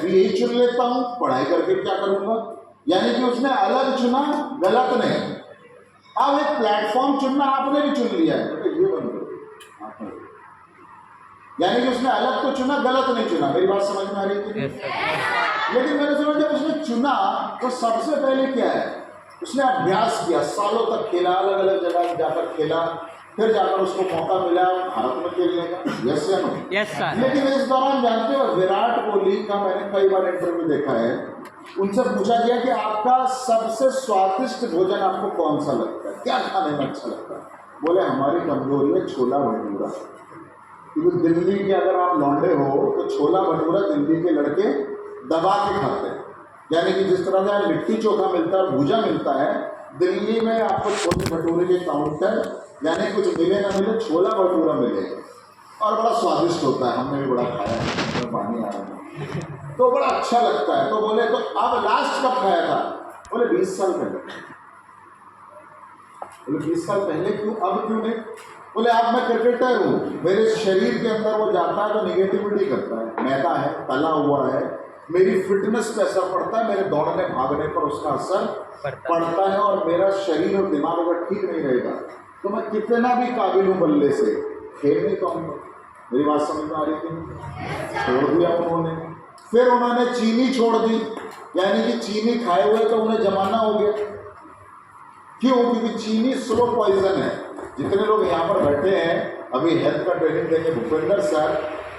भी यही चुन लेता हूँ, पढ़ाई करके क्या करूँगा। यानी कि उसने अलग चुना, गलत नहीं। अब एक प्लेटफॉर्म चुनना आपने भी चुन लिया है, तो ये बंद करो आपने, यानी कि उसने अलग तो चुना, गलत नहीं चुना। मेरी बात समझ में आ रही थी? लेकिन मैंने समझ जब उसने चुना तो सबसे पहले क्या है, उसने अभ्यास किया, सालों तक खेला, अलग अलग जगह जाकर खेला, फिर जाकर उसको मौका मिला भारत में खेलने का। यस या नो? Yes sir. लेकिन इस दौरान जानते हो विराट कोहली का मैंने कई बार इंटरव्यू देखा है, उनसे पूछा गया कि आपका सबसे स्वादिष्ट भोजन आपको कौन सा लगता है, क्या खाने में अच्छा लगता है? बोले हमारी कमजोरी है छोला भटूरा। क्योंकि दिल्ली के अगर आप लौंडे हो तो छोला भटूरा दिल्ली के लड़के दबा के खाते हैं। यानी कि जिस तरह से लिट्टी चोखा मिलता है, भूजा मिलता है, दिल्ली में आपको छोले भटूरे के काउंटर यानी कुछ मिले ना मिले, छोला भटूरा मिले और बड़ा स्वादिष्ट होता है। हमने भी बड़ा खाया है, पानी आ रहा है, तो बड़ा अच्छा लगता है। तो बोले तो अब लास्ट कब खाया था? बोले 20 साल पहले। बोले 20 साल पहले क्यों, अब क्यों नहीं? बोले अब मैं क्रिकेटर हूँ, मेरे शरीर के अंदर वो जाता है तो निगेटिविटी करता है, मैदा है, तला हुआ है, मेरी फिटनेस पे असर पड़ता है, मेरे दौड़ने भागने पर उसका असर पड़ता है, और मेरा शरीर और दिमाग अगर ठीक नहीं रहेगा तो मैं कितना भी काबिल हूँ बल्ले से, खेल नहीं पाऊंगा। मेरी बात समझ में आ रही थी? छोड़ दिया उन्होंने। फिर उन्होंने चीनी छोड़ दी, यानी कि चीनी खाए हुए तो उन्हें जमाना हो गया। क्यों? क्योंकि चीनी स्लो पॉइजन है। जितने लोग यहाँ पर बैठे हैं अभी हेल्थ का ट्रेनिंग देंगे भूपेंद्र सर,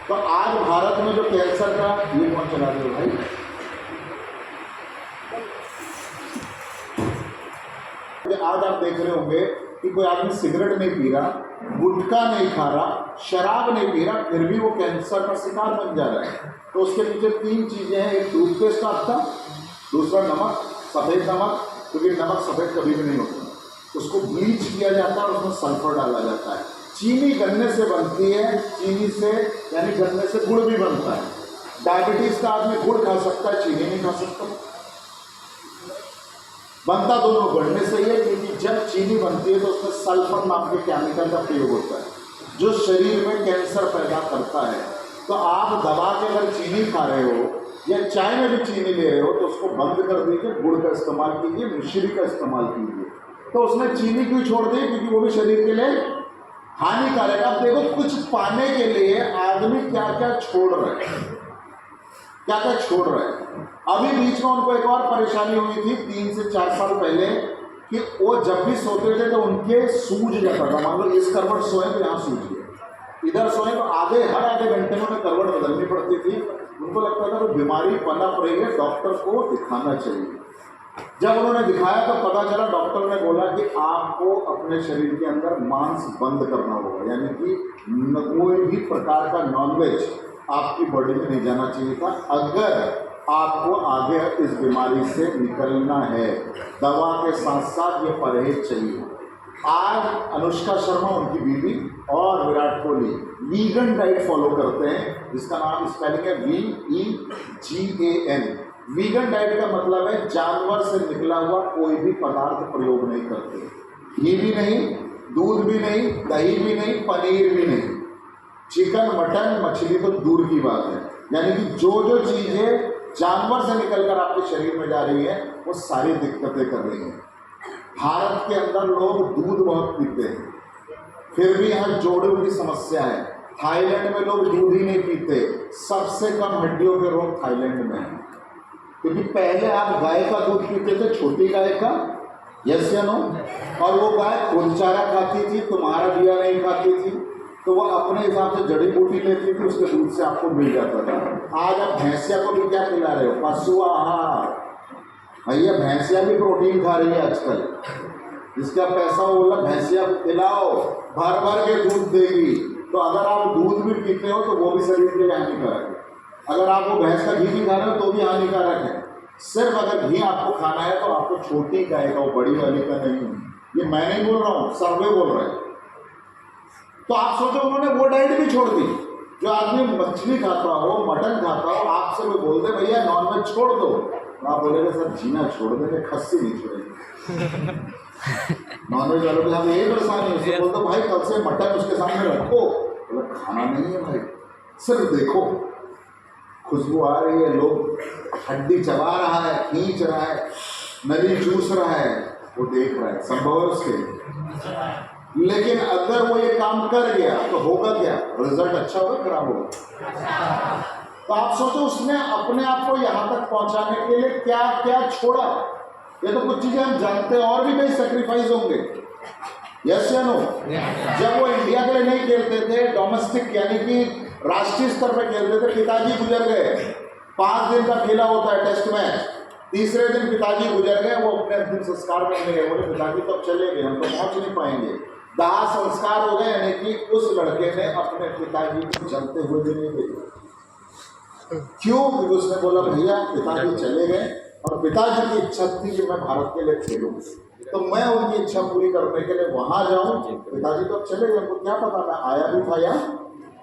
तो आज भारत में जो कैंसर का, ये कौन चला रहे हो भाई? आज आप देख रहे होंगे कि कोई आदमी सिगरेट नहीं पी रहा, गुटखा नहीं खा रहा, शराब नहीं पी रहा, फिर भी वो कैंसर का शिकार बन जा रहा है। तो उसके पीछे 3 चीजें हैं, एक टूथपेस्ट आपका, दूसरा नमक, सफेद नमक, क्योंकि नमक सफेद कभी भी नहीं होता, उसको ब्लीच किया जाता है और उसमें सल्फर डाला जाता है। चीनी गन्ने से बनती है, चीनी से यानी गन्ने से गुड़ भी बनता है। डायबिटीज का आदमी गुड़ खा सकता है, चीनी नहीं खा सकता। बनता दोनों गन्ने से ही है, क्योंकि जब चीनी बनती है तो उसमें सल्फर नाम के केमिकल का प्रयोग होता है जो शरीर में कैंसर पैदा करता है। तो आप दबा के अगर चीनी खा रहे हो या चाय में भी चीनी ले रहे हो तो उसको बंद कर दीजिए, गुड़ का इस्तेमाल कीजिए, मिश्री का इस्तेमाल कीजिए। तो उसने चीनी क्यों छोड़ दी? क्योंकि वो भी शरीर के लिए हानिकारक। अब देखो कुछ पाने के लिए आदमी क्या क्या छोड़ रहे हैं, क्या क्या छोड़ रहे हैं। अभी बीच में उनको एक और परेशानी हुई थी 3 से 4 साल पहले, कि वो जब भी सोते थे तो उनके सूज जाता था। मान लो इस करवट सोए तो यहाँ सूज गए, इधर सोए तो हर आधे घंटे में करवट बदलनी पड़ती थी। उनको लगता था तो बीमारी पनप रही है, डॉक्टर को दिखाना चाहिए। जब उन्होंने दिखाया तो पता चला, डॉक्टर ने बोला कि आपको अपने शरीर के अंदर मांस बंद करना होगा, यानी कि कोई भी प्रकार का नॉनवेज आपकी बॉडी में नहीं जाना चाहिए था, अगर आपको आगे इस बीमारी से निकलना है। दवा के साथ साथ ये परहेज चाहिए। आज अनुष्का शर्मा, उनकी बीवी, और Virat Kohli vegan diet follow करते हैं, जिसका नाम स्पेलिंग है VEGAN। वीगन डाइट का मतलब है जानवर से निकला हुआ कोई भी पदार्थ प्रयोग नहीं करते। घी भी नहीं, दूध भी नहीं, दही भी नहीं, पनीर भी नहीं, चिकन, मटन, मछली तो दूर की बात है। यानी कि जो जो चीजें जानवर से निकलकर आपके शरीर में जा रही है वो सारी दिक्कतें कर रही हैं। भारत के अंदर लोग दूध बहुत पीते हैं, फिर भी यहाँ जोड़ों की समस्या है। थाईलैंड में लोग दूध ही नहीं पीते, सबसे कम हड्डियों के रोग थाईलैंड में है। क्योंकि पहले आप गाय का दूध पीते थे, छोटी गाय का, यस या नो, और वो गाय खुद चारा खाती थी, तुम्हारा दिया नहीं खाती थी, तो वो अपने हिसाब से जड़ी बूटी लेती थी, उसके दूध से आपको मिल जाता था। आज आप भैंसिया को भी क्या खिला रहे हो? पशु आहार। भैया भैंसिया भी प्रोटीन खा रही है आजकल, जिसका पैसा बोला भैंसिया को खिलाओ, भर भर के दूध देगी। तो अगर आप दूध भी पीते हो तो वो भी शरीर के लिए हानिकारक है। अगर आप वो भैंस का घी भी खा रहे हो तो भी हानिकारक है। सिर्फ अगर घी आपको खाना है तो आपको छोटी गाय का, बड़ी वाली का नहीं। ये मैं नहीं बोल रहा हूँ, सर्वे बोल रहे हैं। तो आप सोचो उन्होंने वो डाइट भी छोड़ दी। जो आदमी मछली खाता हो, मटन खाता हो, आपसे वो बोल दे भैया नॉनवेज छोड़ दो, तो आप बोलेंगे सर जीना छोड़ देंगे, खस्सी नहीं छोड़ेंगे। नॉनवेज वालों के साथ यही परेशानी है। उससे बोलते भाई कल से मटन उसके सामने रखो, तो खाना नहीं है भाई, सिर्फ देखो, खुशबू आ रही है, लोग हड्डी चबा रहा है, खींच रहा है, नली चूस रहा है, वो देख रहा है, संभव है उसके। लेकिन अगर वो ये काम कर गया तो होगा क्या? रिजल्ट अच्छा होगा, खराब होगा? तो आप सोचो उसने अपने आप को यहां तक पहुंचाने के लिए क्या क्या छोड़ा। ये तो कुछ चीजें हम जानते हैं, और भी कई सेक्रीफाइस होंगे। यस या नो? जब वो इंडिया के लिए नहीं खेलते थे, डोमेस्टिक यानी कि राष्ट्रीय स्तर पर खेलते थे, पिताजी गुजर गए। 5 दिन का खेला होता है टेस्ट मैच, तीसरे दिन पिताजी गुजर गए, वो अपने अंतिम संस्कार में गए, बोले पिताजी तो चले गए, हम तो पहुंच नहीं पाएंगे। दाह संस्कार हो गए, यानी कि उस लड़के ने अपने पिताजी को जलते हुए भी नहीं देखा। क्यों? क्योंकि उसने बोला भैया पिताजी चले गए और पिताजी की इच्छा थी कि मैं भारत के लिए खेलूं, तो मैं उनकी इच्छा पूरी करने के लिए वहां जाऊं। पिताजी तो चले गए, उनको क्या पता मैं आया भी था या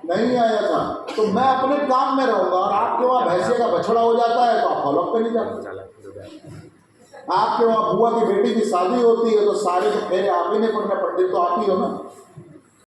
नहीं आया था। तो मैं अपने काम में रहूंगा, और आपके वहां भैंसे का बछड़ा हो जाता है तो आप फॉलो पे नहीं जाते। आपके वहां बुआ की बेटी की शादी होती है तो सारे तो फेरे आप ही नहीं पढ़ना, पंडित तो आप ही हो ना।